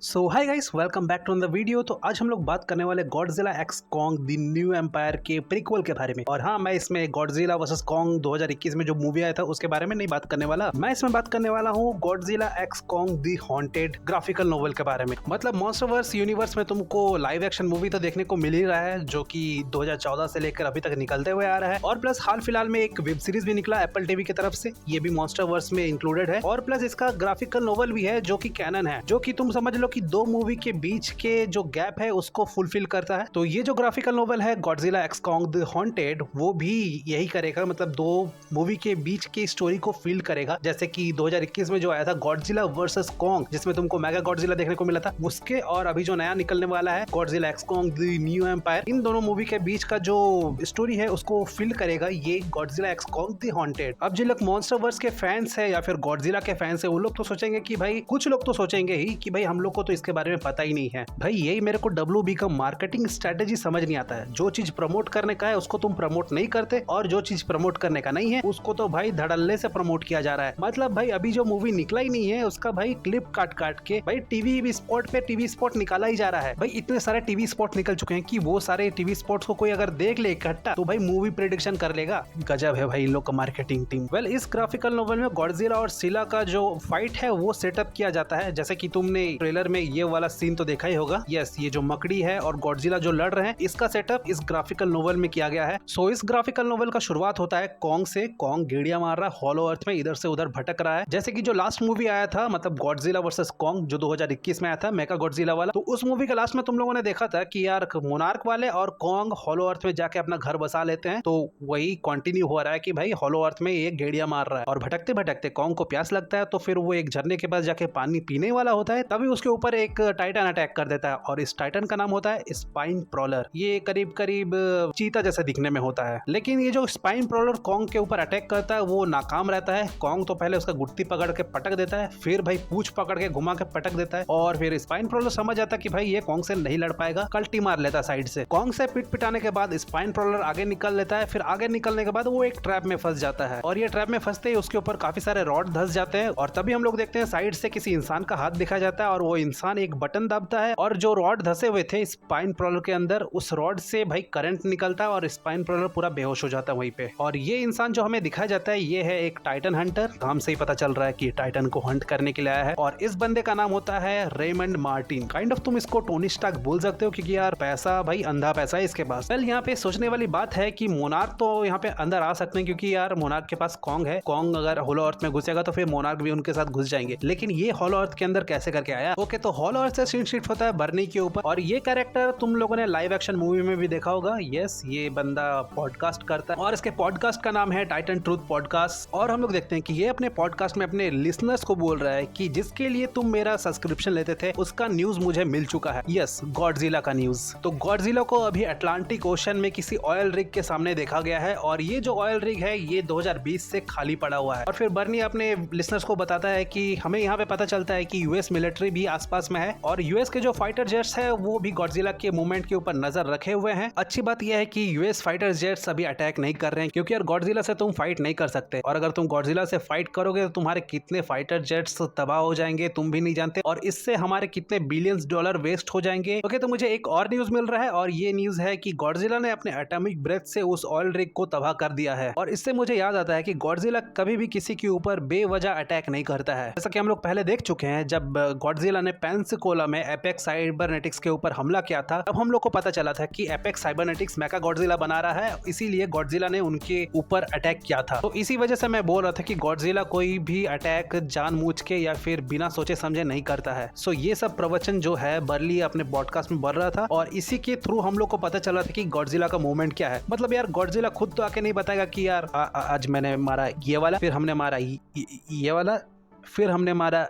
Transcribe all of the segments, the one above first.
So hi guys, welcome back to the video. तो आज हम लोग बात करने वाले Godzilla x Kong the new empire के प्रीक्वल के बारे में। और हाँ, मैं इसमें गॉडजिला वर्सेस कॉन्ग 2021 में जो मूवी आया था उसके बारे में नहीं बात करने वाला। मैं इसमें बात करने वाला हूँ Godzilla x Kong the haunted graphical novel के बारे में। मतलब मॉन्स्टरवर्स यूनिवर्स में तुमको लाइव एक्शन मूवी तो देखने को मिल ही रहा है, जो कि 2014 से लेकर अभी तक निकलते हुए आ रहा है। और प्लस हाल फिलहाल में एक वेब सीरीज भी निकला एप्पल टीवी की तरफ से, ये भी मॉन्स्टरवर्स में इंक्लूडेड है। और प्लस इसका ग्राफिकल नोवेल भी है जो कि कैनन है, जो कि तुम समझ लो कि दो मूवी के बीच के जो गैप है उसको फुलफिल करता है। तो ये जो ग्राफिकल नोवेल है Godzilla x Kong the haunted, वो भी यही करेगा। मतलब दो मूवी के बीच की स्टोरी को फील करेगा, जैसे कि 2021 में जो आया था गॉडजिला वर्सेस कॉन्ग, जिसमें तुमको मेगा गॉडजिला देखने को मिला था उसके, और अभी जो नया निकलने वाला है Godzilla x Kong the new empire, इन दोनों मूवी के बीच का जो स्टोरी है उसको फील करेगा ये Godzilla x Kong the haunted. अब जो लोग मॉन्स्टरवर्स के फैंस है या फिर गॉडजिला के फैंस है, वो लोग तो सोचेंगे कि भाई, कुछ लोग तो सोचेंगे ही कि भाई हम लोग को तो इसके बारे में पता ही नहीं है। भाई यही मेरे को WB का मार्केटिंग स्ट्रेटेजी समझ नहीं आता है। जो चीज प्रमोट करने का है उसको तुम प्रमोट नहीं करते, और जो चीज प्रमोट करने का नहीं है उसको तो भाई धड़ल्ले से प्रमोट किया जा रहा है। मतलब भाई अभी जो मूवी निकला ही नहीं है उसका भाई क्लिप काट काट के भाई टीवी स्पॉट पे टीवी स्पॉट निकाला ही जा रहा है। भाई इतने सारे टीवी स्पॉट निकल चुके हैं कि वो सारे टीवी स्पॉट्स को कोई अगर देख ले इकट्ठा तो भाई मूवी प्रेडिक्शन कर लेगा। गजब है भाई इन लोग का मार्केटिंग टीम। वेल, इस ग्राफिकल नोवेल में गॉडजिला और सिला का जो फाइट है वो सेटअप किया जाता है, जैसे कि तुमने ट्रेलर में ये वाला सीन तो देखा ही होगा। यस, ये जो मकड़ी है और गॉडजिला जो लड़ रहे हैं, इसका सेटअप इस ग्राफिकल नोवेल में किया गया है। सो इस ग्राफिकल नोवेल का शुरुआत होता है कॉन्ग से। कॉन्ग गेड़िया मार रहा है हॉलो अर्थ में, इधर से उधर भटक रहा है, जैसे कि जो लास्ट मूवी आया था, मतलब गॉडजिला वर्सेस कॉन्ग जो 2021 में आया था, मेगा गॉडजिला वाला। तो उस मूवी के लास्ट में तुम लोगों ने देखा था कि यार मोनार्क वाले और कॉन्ग हॉलो अर्थ में जाके अपना घर बसा लेते हैं। तो वही कंटिन्यू हो रहा है कि भाई हॉलो अर्थ में एक गेड़िया मार रहा है और भटकते भटकते कॉन्ग को प्यास लगता है, तो फिर वो एक झरने के पास जाके पानी पीने वाला होता है, तभी उसके ऊपर एक टाइटन अटैक कर देता है। और इस टाइटन का नाम होता है स्पाइन प्रॉलर। ये करीब करीब चीता जैसा दिखने में होता है, लेकिन ये जो स्पाइन प्रॉलर कॉन्ग के ऊपर अटैक करता है वो नाकाम रहता है। कॉन्ग तो पहले उसका गुत्ती पकड़ के पटक देता है, फिर भाई पूंछ पकड़ के घुमा के पटक देता है, और फिर स्पाइन प्रॉलर समझ जाता है कि भाई ये कॉन्ग से नहीं लड़ पाएगा, कल्टी मार लेता है साइड से। कॉन्ग से पिट पिटाने के बाद स्पाइन प्रॉलर आगे निकल लेता है। फिर आगे निकलने के बाद वो एक ट्रैप में फंस जाता है, और ये ट्रैप में फंसते ही उसके ऊपर काफी सारे रॉड धंस जाते हैं। और तभी हम लोग देखते हैं साइड से किसी इंसान का हाथ दिखा जाता है, और वो इंसान एक बटन दबाता है, और जो रॉड धंसे हुए थे स्पाइन प्रॉलर के अंदर, उस रॉड से भाई करंट निकलता है और स्पाइन प्रॉलर पूरा बेहोश हो जाता है वहीं पे। और ये इंसान जो हमें दिखाया जाता है ये है एक टाइटन हंटर। नाम से ही पता चल रहा है कि टाइटन को हंट करने के लिए आया है, और इस बंदे का नाम होता है रेमंड मार्टिन। काइंड ऑफ तुम इसको टोनी स्टार्क बोल सकते हो, क्योंकि यार पैसा भाई अंधा पैसा है इसके पास। वेल, यहाँ पे सोचने वाली बात है कि मोनार्क तो यहाँ पे अंदर आ सकते हैं, क्योंकि यार मोनार्क के पास कॉन्ग है। कॉन्ग अगर होलो अर्थ में घुसेगा तो फिर मोनार्क भी उनके साथ घुस जाएंगे, लेकिन ये होलो अर्थ के अंदर कैसे करके आया? ओके, तो होलो अर्थ से सीन शिफ्ट होता है बर्नी के ऊपर, और ये कैरेक्टर तुम लोगों ने लाइव एक्शन मूवी में भी देखा होगा। यस, ये बंदा पॉडकास्ट करता है और इसके पॉडकास्ट का नाम है टाइटन ट्रूथ पॉडकास्ट। और हम लोग देखते हैं कि ये अपने पॉडकास्ट में अपने लिसनर्स को बोल रहा है कि जिसके लिए तुम मेरा सब्सक्रिप्शन लेते थे उसका न्यूज मुझे मिल चुका है। यस, गॉडजिला का न्यूज। तो गॉडजिला को अभी अटलांटिक ओशन में किसी ऑयल रिग के सामने देखा गया है, और ये जो ऑयल रिग है ये 2020 से खाली पड़ा हुआ है। और फिर बर्नी अपने लिसनर्स को बताता है कि हमें यहाँ पे पता चलता है कि यूएस मिलिट्री भी आसपास में है, और यूएस के जो फाइटर जेट्स है वो भी गॉडजिला के मूवमेंट के ऊपर नजर रखे हुए हैं। अच्छी बात यह है कि यूएस फाइटर जेट्स अभी अटैक नहीं कर रहे हैं, क्योंकि यार गॉडजिला से तुम फाइट नहीं कर सकते, और अगर तुम गॉडजिला से फाइट करोगे तो तुम्हारे कितने फाइटर जेट्स तबाह हो जाएंगे तुम भी नहीं जानते, और इससे हमारे कितने बिलियंस डॉलर वेस्ट हो जाएंगे। ओके, तो मुझे एक और न्यूज मिल रहा है, और ये न्यूज है कि गॉडजिला ने अपने एटॉमिक ब्रेथ से उस ऑयल रिग को तबाह कर दिया है। और इससे मुझे याद आता है कि गॉडजिला कभी भी किसी के ऊपर बेवजह अटैक नहीं करता है, जैसा कि हम लोग पहले देख चुके हैं। जब गॉडजिला ने पेंसाकोला में एपेक्स साइबरनेटिक्स के ऊपर हमला किया था, तब हम लोग को पता चला था कि एपेक्स साइबरनेटिक्स मेगा गॉडजिला बना रहा है, इसीलिए गॉडजिला ने उनके ऊपर अटैक किया था। तो इसी वजह से मैं बोल रहा था कि गॉडजिला कोई भी अटैक जानबूझ के या फिर बिना सोचे समझे नहीं करता है। सो ये सब प्रवचन जो है बर्ली अपने पॉडकास्ट में बोल रहा था, और इसी के थ्रू हम लोग को पता चला था कि गॉडजिला का मूवमेंट क्या है। मतलब यार गॉडजिला खुद तो आके नहीं बताएगा कि यार आज मैंने मारा ये वाला, फिर हमने मारा ये वाला, फिर हमने मारा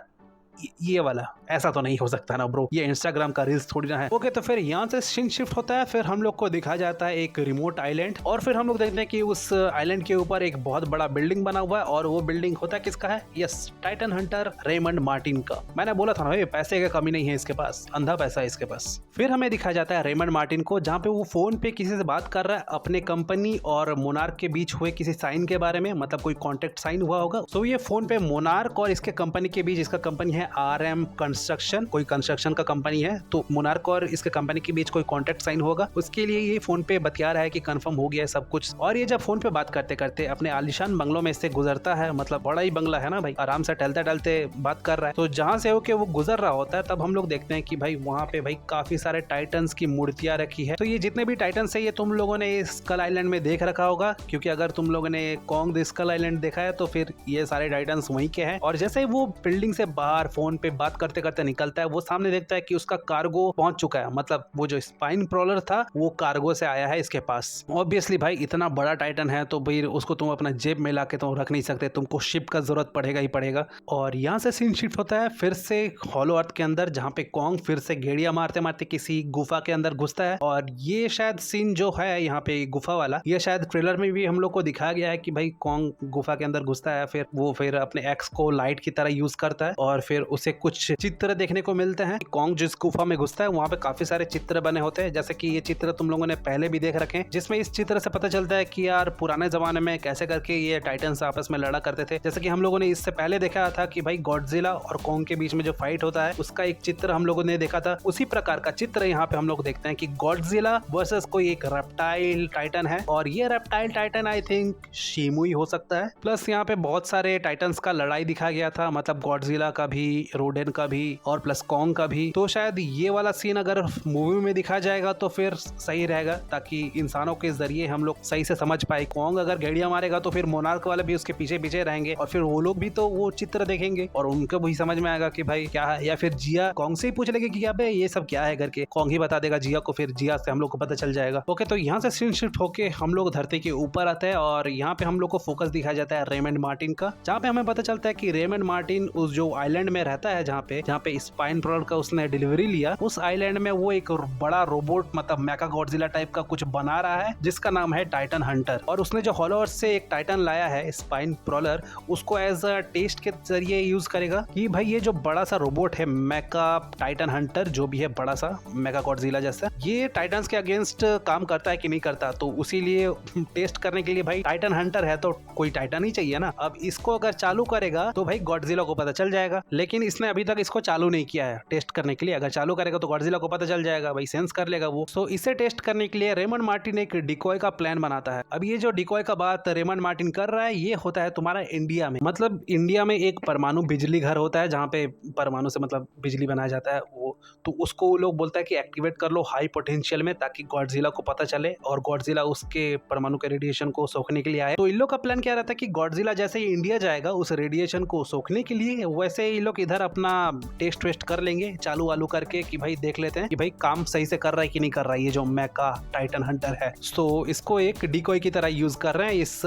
ये वाला। ऐसा तो नहीं हो सकता ना ब्रो, ये इंस्टाग्राम का रील्स थोड़ी ना है। ओके, तो फिर यहाँ से सीन शिफ्ट होता है, फिर हम लोग को दिखाया जाता है एक रिमोट आइलैंड, और फिर हम लोग देखते हैं कि उस आइलैंड के ऊपर एक बहुत बड़ा बिल्डिंग बना हुआ है, और वो बिल्डिंग होता है किसका है? Yes, Titan Hunter Raymond Martin का। मैंने बोला था ना भाई, पैसे का कमी नहीं है इसके पास, अंधा पैसा है इसके पास। फिर हमें दिखाया जाता है रेमंड मार्टिन को, जहाँ पे वो फोन पे किसी से बात कर रहा है अपने कंपनी और मोनार्क के बीच हुए किसी साइन के बारे में, मतलब कोई कॉन्ट्रैक्ट साइन हुआ होगा। तो ये फोन पे मोनार्क और इसके कंपनी के बीच, इसका कंपनी है RM कंस्ट्रक्शन, कोई कंस्ट्रक्शन का कंपनी है। तो मोनार्क और इसके कंपनी के बीच कोई कॉन्ट्रैक्ट साइन होगा, उसके लिए ये फोन पे बतिया रहा है कि कंफर्म हो गया है सब कुछ। और ये जब फोन पे बात करते करते अपने आलिशान बंगलों में से गुजरता है, मतलब बड़ा ही बंगला है ना भाई, आराम से टहलते टहलते बात कर रहा है। तो जहां से होके वो गुजर रहा होता है तब हम लोग देखते हैं कि भाई वहां पे भाई काफी सारे टाइटन्स की मूर्तियां रखी है। तो ये जितने भी टाइटन्स है ये तुम लोगों ने स्कल आइलैंड में देख रखा होगा, क्योंकि अगर तुम लोगों ने कॉन्ग द स्कल आइलैंड देखा है तो फिर ये सारे टाइटन्स वहीं के हैं। और जैसे ही वो बिल्डिंग से बाहर फोन पे बात करते करते निकलता है, वो सामने देखता है कि उसका कार्गो पहुंच चुका है, मतलब वो जो स्पाइन प्रॉलर था वो कार्गो से आया है इसके पास। ऑब्वियसली भाई इतना बड़ा टाइटन है तो भाई उसको तुम अपना जेब में लाके तो रख नहीं सकते, तुमको शिप का जरूरत पड़ेगा ही पड़ेगा। और यहाँ से सीन शिफ्ट होता है फिर से हॉलो अर्थ के अंदर, जहाँ पे कॉन्ग फिर से गेड़िया मारते मारते किसी गुफा के अंदर घुसता है। और ये शायद सीन जो है यहाँ पे गुफा वाला, ये शायद ट्रेलर में भी हम लोग को दिखाया गया है कि भाई कॉन्ग गुफा के अंदर घुसता है, फिर वो फिर अपने एक्स को लाइट की तरह यूज करता है और फिर उसे कुछ चित्र देखने को मिलते हैं। कॉन्ग जिस गुफा में घुसता है वहाँ पे काफी सारे चित्र बने होते हैं, जैसे कि ये चित्र तुम लोगों ने पहले भी देख रखे हैं, जिसमें इस चित्र से पता चलता है कि यार पुराने जमाने में कैसे करके ये टाइटन्स आपस में लड़ा करते थे। जैसे कि हम लोगों ने इससे पहले देखा था कि भाई गॉडजिला और कॉन्ग के बीच में जो फाइट होता है उसका एक चित्र हम लोगों ने देखा था, उसी प्रकार का चित्र यहाँ पे हम लोग देखते हैं कि गॉडजिला वर्सेस कोई एक रेप्टाइल टाइटन है। और ये रेप्टाइल टाइटन आई थिंक शिमुई हो सकता है। प्लस यहाँ पे बहुत सारे टाइटन्स का लड़ाई दिखा गया था, मतलब गॉडजिला का भी, रोडेन का भी और प्लस कॉन्ग का भी। तो शायद ये वाला सीन अगर मूवी में दिखा जाएगा तो फिर सही रहेगा, ताकि इंसानों के जरिए हम लोग सही से समझ पाए। कॉन्ग अगर गेड़िया मारेगा तो फिर मोनार्क वाले भी उसके पीछे पीछे रहेंगे और फिर वो लोग भी तो वो चित्र देखेंगे और उनको भी समझ में आएगा कि भाई क्या है। या फिर जिया कॉन्ग से ही पूछ लेगी कि अबे ये सब क्या है करके, कॉन्ग ही बता देगा जिया को, फिर जिया से हम लोग को पता चल जाएगा। ओके, तो यहाँ से सीन शिफ्ट होके हम लोग धरती के ऊपर आते हैं और यहाँ पे हम लोग को फोकस दिखाया जाता है रेमंड मार्टिन का, जहाँ पे हमें पता चलता है कि रेमंड मार्टिन उस जो आइलैंड में रहता है, जहाँ पे स्पाइन प्रॉलर का उसने डिलीवरी लिया, उस आइलैंड में वो एक बड़ा रोबोट मतलब मेका गॉडजिला टाइप का कुछ बना रहा है जिसका नाम है टाइटन हंटर। और उसने जो हॉलो अर्थ से एक टाइटन लाया है स्पाइन प्रॉलर, उसको एज अ टेस्ट के जरिए यूज करेगा कि भाई ये जो बड़ा सा रोबोट है मेका टाइटन हंटर, जो भी है बड़ा सा मेका गॉडजिला जैसा, ये टाइटन्स के अगेंस्ट काम करता है कि नहीं करता। तो उसी लिए टेस्ट करने के लिए भाई टाइटन हंटर है तो कोई टाइटन ही चाहिए ना। अब इसको अगर चालू करेगा तो भाई गॉडजिला को पता चल जाएगा, लेकिन इसने अभी तक इसको चालू नहीं किया है टेस्ट करने के लिए। अगर चालू करेगा तो गॉडजिला को पता चल जाएगा, भाई सेंस कर लेगा वो। तो इसे टेस्ट करने के लिए रेमंड मार्टिन एक डिकॉय का प्लान बनाता है। अब ये जो डिकॉय का बात रेमंड मार्टिन कर रहा है ये होता है तुम्हारा इंडिया में, मतलब इंडिया में एक परमाणु बिजली घर होता है जहाँ पे परमाणु से मतलब बिजली बनाया जाता है वो, तो उसको वो लोग बोलता है कि एक्टिवेट कर लो हाई पोटेंशियल में, ताकि गॉडजिला को पता चले और गॉडजिला उसके परमाणु के रेडिएशन को सोखने के लिए आए। तो इन लोग का प्लान क्या रहता है कि गॉडजिला जैसे ही इंडिया जाएगा उस रेडिएशन को सोखने के लिए, वैसे ही लोग इधर अपना टेस्ट वेस्ट कर लेंगे चालू वालू करके कि भाई देख लेते हैं कि भाई काम सही से कर रहा है कि नहीं कर रहा है ये जो मेका टाइटन हंटर है। तो इसको एक डिकॉय की तरह यूज कर रहे हैं इस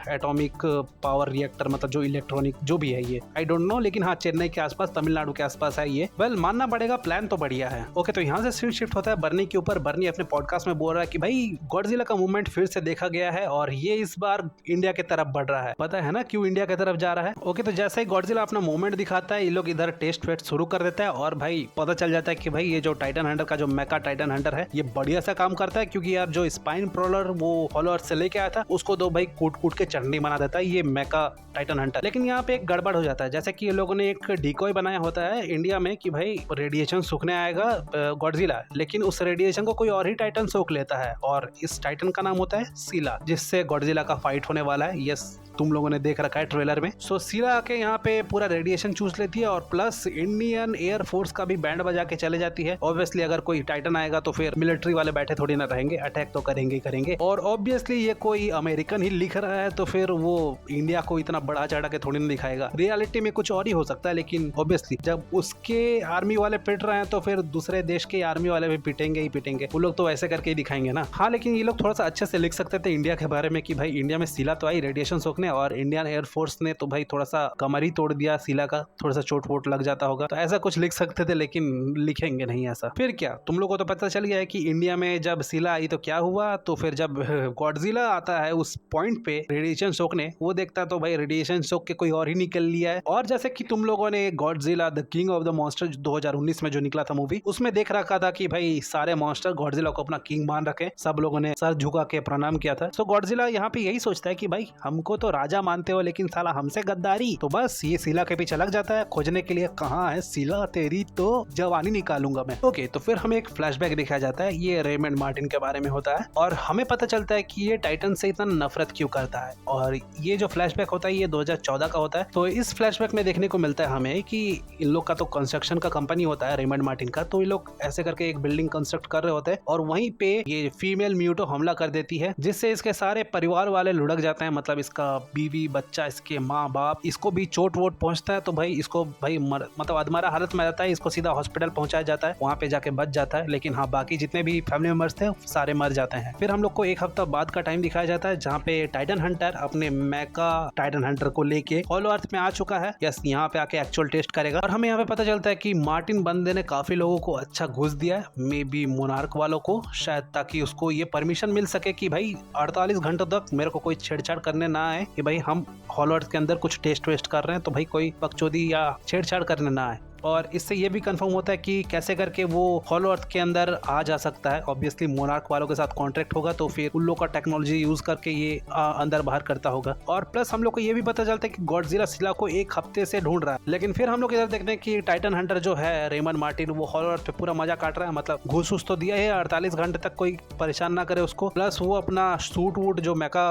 एटॉमिक पावर रिएक्टर, मतलब जो इलेक्ट्रॉनिक जो भी है ये, आई डोंट नो, लेकिन हाँ चेन्नई के आसपास तमिलनाडु के आसपास है ये। वेल मानना पड़ेगा प्लान तो बढ़िया है। ओके, तो यहाँ से सीन शिफ्ट होता है बर्नी के ऊपर। बर्नी अपने पॉडकास्ट में बोल रहा है कि भाई गॉडजिला का मूवमेंट फिर से देखा गया है और ये इस बार इंडिया की तरफ बढ़ रहा है। पता है ना क्यों इंडिया की तरफ जा रहा है? ओके, तो जैसे ही गॉडजिला अपना मूवमेंट दिखाता है ये लोग इधर टेस्ट वेस्ट शुरू कर देता है और भाई पता चल जाता है कि भाई ये जो टाइटन हंटर का जो मेका टाइटन हंटर है ये बढ़िया सा काम करता है, क्योंकि यार जो स्पाइन प्रॉलर वो हॉलो अर्थ से लेके आया था उसको दो भाई कूट कूट के चटनी बना देता है ये मेका टाइटन हंटर। लेकिन यहाँ पे एक गड़बड़ हो जाता है, जैसे कि ये लोगों ने एक डिकॉय बनाया होता है इंडिया में कि भाई रेडिएशन सूखने आएगा गॉडजिला, लेकिन उस रेडिएशन को कोई और ही टाइटन सोख लेता है और इस टाइटन का नाम होता है सीला, जिससे गॉडजिला का फाइट होने वाला है। यस, तुम लोगों ने देख रखा है ट्रेलर में। सो सीला आके यहाँ पे पूरा रेडिएशन चूस लेती है और प्लस इंडियन एयर फोर्स का भी बैंड बजा के चले जाती है। ऑब्वियसली अगर कोई टाइटन आएगा तो फिर मिलिट्री वाले बैठे थोड़ी ना रहेंगे, अटैक तो करेंगे करेंगे। और ऑब्वियसली ये कोई अमेरिकन ही लिख रहा है तो फिर वो इंडिया को इतना बड़ा चढ़ा के थोड़ी ना दिखाएगा, रियलिटी में कुछ और ही हो सकता है। लेकिन ऑब्वियसली जब उसके आर्मी वाले पिट रहे हैं तो फिर दूसरे देश के आर्मी वाले भी पिटेंगे ही पिटेंगे, वो लोग तो ऐसे करके ही दिखाएंगे ना। हाँ, लेकिन ये लोग थोड़ा सा अच्छे से लिख सकते थे इंडिया के बारे में कि भाई इंडिया में सीला तो आई रेडिएशन सोखने और इंडियन एयरफोर्स ने तो भाई थोड़ा सा कमर ही तोड़ दिया सीला का, थोड़ा सा चोट वोट लग जाता होगा, तो ऐसा कुछ लिख सकते थे, लेकिन लिखेंगे नहीं ऐसा। फिर क्या, तुम लोगों को तो पता चल गया है कि इंडिया में जब सीला आई तो क्या हुआ। तो फिर जब गॉडजिला आता है उस पॉइंट पे रेडिएशन सोखने, वो देखता तो भाई रेडिएशन सोख के कोई और ही निकल लिया है। और जैसे कि तुम लोगों ने Godzilla the king of the monster 2019 में जो निकला था मूवी, उसमें देख रखा था कि भाई सारे मॉन्स्टर गॉडजिला को अपना किंग मान रखे, सब लोगों ने सर झुका के प्रणाम किया था। तो गॉडजिला यहाँ पे यही सोचता है कि भाई हमको तो राजा मानते हो लेकिन साला हमसे गद्दारी, तो बस ये सीला के पीछे लग जाता है, खोजने के लिए कहाँ है सिला, तेरी तो जवानी निकालूंगा मैं। ओके, तो फिर हमें एक फ्लैशबैक दिखाया जाता है, ये रेमंड मार्टिन के बारे में होता है और हमें पता चलता है कि ये टाइटन से इतना नफरत क्यों करता है। और ये जो फ्लैशबैक होता है ये 2014 का होता है। तो इस फ्लैशबैक में देखने को मिलता है हमें कि इन लोग का तो कंस्ट्रक्शन का कंपनी होता है रेमंड मार्टिन का, तो ये लोग ऐसे करके एक बिल्डिंग कंस्ट्रक्ट कर रहे होते हैं और वहीं पे ये फीमेल म्यूटो हमला कर देती है, जिससे इसके सारे परिवार वाले लुढ़क जाते हैं। मतलब इसका बीवी बच्चा, इसके माँ बाप, इसको भी चोट वोट पहुंचता है। तो भाई इसको भाई मतलब अधमरा हालत में रहता है, इसको सीधा हॉस्पिटल पहुंचाया जाता है, वहां पे जाके बच जाता है। लेकिन हाँ, बाकी जितने भी फैमिली मेंबर्स थे सारे मर जाते हैं। फिर हम लोग को एक हफ्ता बाद का टाइम दिखाया जाता है जहाँ पे टाइटन हंटर अपने मेका टाइटन हंटर को लेके हॉलो अर्थ में आ चुका है। यस, यहाँ पे आके एक्चुअल टेस्ट करेगा और हमें यहाँ पे पता चलता है कि मार्टिन बंदे ने काफी लोगों को अच्छा घुस दिया है, मे बी मोनार्क वालों को शायद, ताकि उसको ये परमिशन मिल सके कि भाई 48 घंटों तक मेरे को कोई छेड़छाड़ करने ना आए, कि भाई हम हॉलो अर्थ के अंदर कुछ टेस्ट वेस्ट कर रहे हैं, तो भाई कोई बकचोदी या छेड़छाड़ करने ना आए। और इससे ये भी कंफर्म होता है कि कैसे करके वो हॉलो अर्थ के अंदर आ जा सकता है। ऑब्वियसली मोनार्क वालों के साथ कॉन्ट्रैक्ट होगा, तो फिर उन लोग का टेक्नोलॉजी यूज करके ये अंदर बाहर करता होगा। और प्लस हम लोग को ये भी पता चलता है कि गॉडजिला सिला को एक हफ्ते से ढूंढ रहा है। लेकिन फिर हम लोग इधर देखते हैं कि टाइटन हंटर जो है रेमंड मार्टिन, वो हॉलो अर्थ पे पूरा मजा काट रहा है। मतलब घूस तो दिया है, 48 घंटे तक कोई परेशान ना करे उसको। प्लस वो अपना सूट वूट जो मेका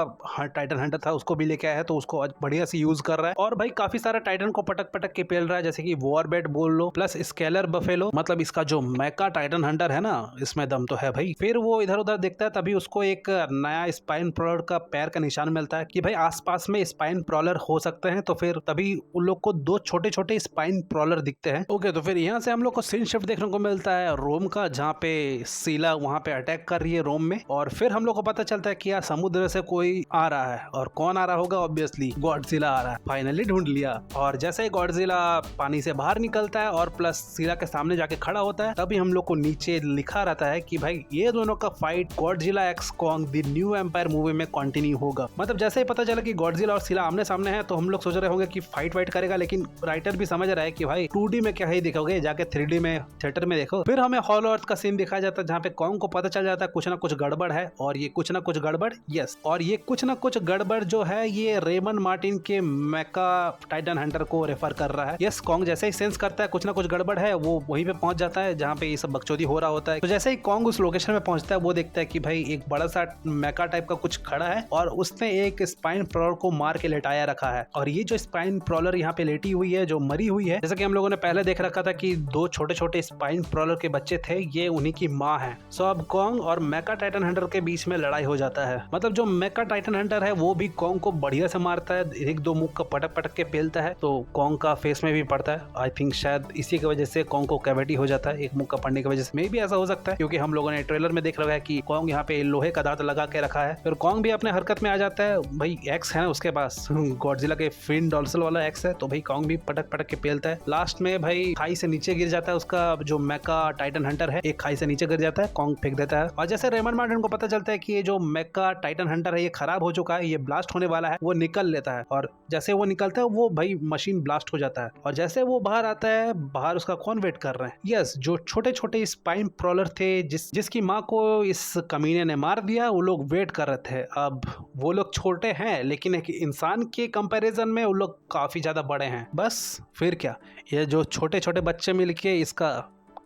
टाइटन हंटर था उसको भी लेके आया है, तो उसको बढ़िया से यूज कर रहा है। और भाई काफी सारा टाइटन को पटक पटक के पेल रहा है, जैसे कि वॉरबेट बोल लो, प्लस स्केलर बफेलो। मतलब इसका जो मेका टाइटन हंटर है ना, इसमें दम तो है भाई। फिर वो इधर उधर देखता है, तभी उसको एक नया स्पाइन प्रॉलर का पैर का निशान मिलता है कि भाई आसपास में स्पाइन प्रॉलर हो सकते हैं। तो फिर तभी उन लोग को 2 छोटे छोटे स्पाइन प्रॉलर दिखते हैं। ओके, तो फिर यहाँ से हम लोग को सीन शिफ्ट देखने को मिलता है रोम का, जहाँ पे सीला वहाँ पे अटैक कर रही है रोम में। और फिर हम लोग को पता चलता है कि यार समुद्र से कोई आ रहा है, और कौन आ रहा होगा? ऑब्वियसली गॉडजिला आ रहा है। फाइनली ढूंढ लिया। और जैसे ही गॉडजिला पानी से बाहर निकलता है और प्लस सीला के सामने जाके खड़ा होता है, तभी हम लोग को नीचे लिखा रहता है कि भाई ये दोनों का fight Godzilla x Kong the new empire movie में कंटिन्यू होगा। मतलब जैसे ही पता चला कि गॉडजिला और सीला आमने सामने हैं, तो हम लोग सोच रहे होंगे कि फाइट वाइट करेगा, लेकिन राइटर भी समझ रहा है कि भाई 2D में क्या ही देखोगे, जाके 3D में थिएटर में देखो। फिर हमें हॉलो अर्थ का सीन दिखाया जाता है जहाँ पे कॉन्ग को पता चल जाता है कुछ ना कुछ गड़बड़ है। और ये कुछ ना कुछ गड़बड़, यस, और ये कुछ ना कुछ गड़बड़ जो है ये रेमंड मार्टिन के मेका टाइटन हंटर को रेफर कर रहा है। यस, कॉन्ग जैसे ही सेंस करता है कुछ ना कुछ गड़बड़ है, वो वहीं पे पहुंच जाता है जहाँ पे ये सब बकचोदी हो रहा होता है। तो जैसे ही कॉन्ग उस लोकेशन में पहुंचता है, वो देखता है कि भाई एक बड़ा सा मेका टाइप का कुछ खड़ा है और उसने एक स्पाइन प्रॉलर को मार के लेटाया रखा है। और ये जो स्पाइन प्रॉलर यहाँ पे लेटी हुई है, जो मरी हुई है, जैसा कि हम लोगों ने पहले देख रखा था कि 2 छोटे छोटे स्पाइन प्रॉलर के बच्चे थे, ये उन्हीं की माँ है। सो अब कॉन्ग और मेका टाइटन हंटर के बीच में लड़ाई हो जाता है। मतलब जो मेका टाइटन हंटर है वो भी कॉन्ग को बढ़िया से मारता है, 1-2 मुक्का पटक पटक के पेलता है, तो कॉन्ग का फेस में भी पड़ता है। आई थिंक शायद इसी की वजह से कॉन्ग को कैविटी हो जाता है, एक मुक्का पड़ने की वजह से। मे भी ऐसा हो सकता है, क्योंकि हम लोगों ने ट्रेलर में देख रखा है कि कॉन्ग यहाँ पे लोहे का दांत लगा के रखा है। फिर कॉन्ग भी अपने हरकत में आ जाता है, भाई एक्स है ना उसके पास, गॉडजिला के फिन डॉल्सल वाला एक्स है, तो भाई कॉन्ग भी पटक पटक के पेलता है। लास्ट में भाई खाई से नीचे गिर जाता है, उसका जो मेका टाइटन हंटर है एक खाई से नीचे गिर जाता है, कॉन्ग फेंक देता है। और जैसे रेमंड मार्टिन को पता चलता है कि ये जो मेका टाइटन हंटर है ये खराब हो चुका है, ये ब्लास्ट होने वाला है, वो निकल लेता है। और जैसे वो निकलता है वो भाई मशीन ब्लास्ट हो जाता है। और जैसे वो बाहर आता है, बाहर उसका कौन वेट कर रहे हैं? यस, जो छोटे छोटे स्पाइन प्रॉलर थे जिसकी माँ को इस कमीने ने मार दिया, वो लोग वेट कर रहे थे। अब वो लोग छोटे हैं, लेकिन एक इंसान के कंपैरिजन में वो लोग काफी ज्यादा बड़े हैं। बस फिर क्या, ये जो छोटे छोटे बच्चे मिलके इसका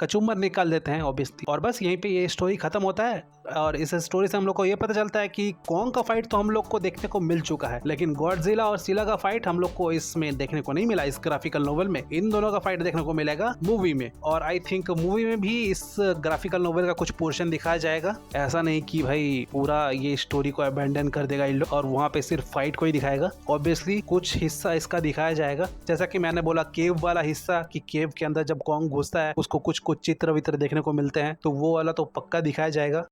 कचूमर निकाल देते हैं ऑब्वियसली। और बस यहीं पे ये स्टोरी खत्म होता है। और इस स्टोरी से हम लोग को ये पता चलता है कि कॉन्ग का फाइट तो हम लोग को देखने को मिल चुका है, लेकिन गॉडजिला और सीला का फाइट हम लोग को इसमें देखने को नहीं मिला। इस ग्राफिकल नोवेल में इन दोनों का फाइट देखने को मिलेगा मूवी में। और आई थिंक मूवी में भी इस ग्राफिकल नोवेल का कुछ पोर्शन दिखाया जाएगा। ऐसा नहीं कि भाई पूरा ये स्टोरी को अबैंडन कर देगा इन लोग और वहाँ पे सिर्फ फाइट को ही दिखाएगा। ऑब्वियसली कुछ हिस्सा इसका दिखाया जाएगा, जैसा कि मैंने बोला केव वाला हिस्सा, कि केव के अंदर जब कॉन्ग घुसता है उसको कुछ चित्र वित्र देखने को मिलते हैं, तो वो वाला तो पक्का दिखाया जाएगा।